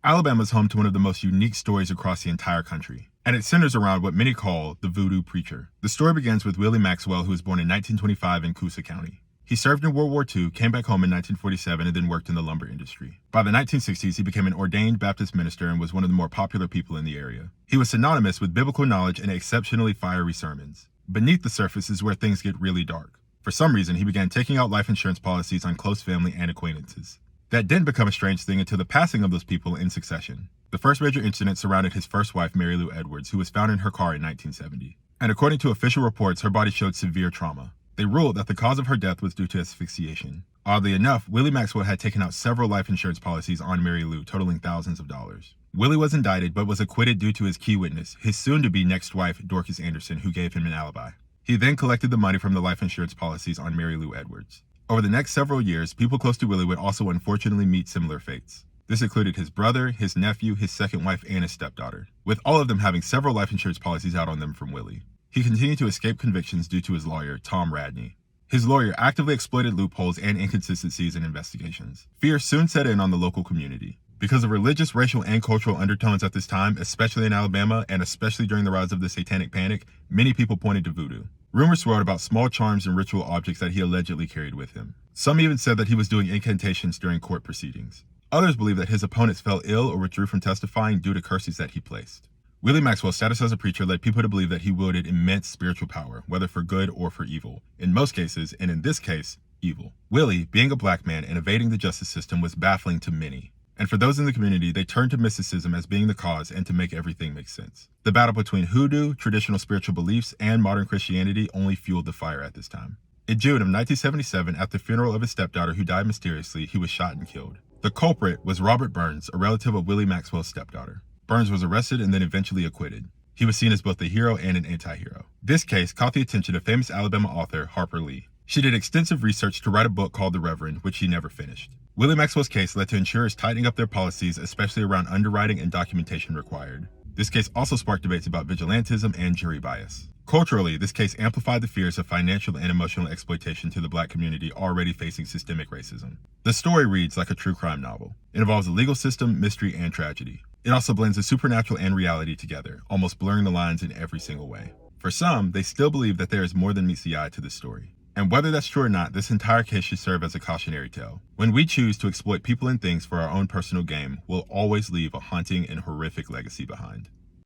Alabama is home to one of the most unique stories across the entire country, and it centers around what many call the voodoo preacher. The story begins with Willie Maxwell, who was born in 1925 in Coosa County. He served in World War II, came back home in 1947, and then worked in the lumber industry. By the 1960s, he became an ordained Baptist minister and was one of the more popular people in the area. He was synonymous with biblical knowledge and exceptionally fiery sermons. Beneath the surface is where things get really dark. For some reason, he began taking out life insurance policies on close family and acquaintances. That didn't become a strange thing until the passing of those people in succession. The first major incident surrounded his first wife, Mary Lou Edwards, who was found in her car in 1970. And according to official reports, her body showed severe trauma. They ruled that the cause of her death was due to asphyxiation. Oddly enough, Willie Maxwell had taken out several life insurance policies on Mary Lou, totaling thousands of dollars. Willie was indicted, but was acquitted due to his key witness, his soon-to-be next wife, Dorcas Anderson, who gave him an alibi. He then collected the money from the life insurance policies on Mary Lou Edwards. Over the next several years, people close to Willie would also unfortunately meet similar fates. This included his brother, his nephew, his second wife, and his stepdaughter, with all of them having several life insurance policies out on them from Willie. He continued to escape convictions due to his lawyer, Tom Radney. His lawyer actively exploited loopholes and inconsistencies in investigations. Fear soon set in on the local community. Because of religious, racial, and cultural undertones at this time, especially in Alabama, and especially during the rise of the Satanic Panic, many people pointed to voodoo. Rumors swirled about small charms and ritual objects that he allegedly carried with him. Some even said that he was doing incantations during court proceedings. Others believed that his opponents fell ill or withdrew from testifying due to curses that he placed. Willie Maxwell's status as a preacher led people to believe that he wielded immense spiritual power, whether for good or for evil. In most cases, and in this case, evil. Willie, being a black man and evading the justice system, was baffling to many. And for those in the community, they turned to mysticism as being the cause and to make everything make sense. The battle between hoodoo, traditional spiritual beliefs, and modern Christianity only fueled the fire at this time. In June of 1977, at the funeral of his stepdaughter who died mysteriously, he was shot and killed. The culprit was Robert Burns, a relative of Willie Maxwell's stepdaughter. Burns was arrested and then eventually acquitted. He was seen as both a hero and an anti-hero. This case caught the attention of famous Alabama author Harper Lee. She did extensive research to write a book called The Reverend, which she never finished. Willie Maxwell's case led to insurers tightening up their policies, especially around underwriting and documentation required. This case also sparked debates about vigilantism and jury bias. Culturally, this case amplified the fears of financial and emotional exploitation to the black community already facing systemic racism. The story reads like a true crime novel. It involves a legal system, mystery, and tragedy. It also blends the supernatural and reality together, almost blurring the lines in every single way. For some, they still believe that there is more than meets the eye to this story. And whether that's true or not, this entire case should serve as a cautionary tale. When we choose to exploit people and things for our own personal gain, we'll always leave a haunting and horrific legacy behind.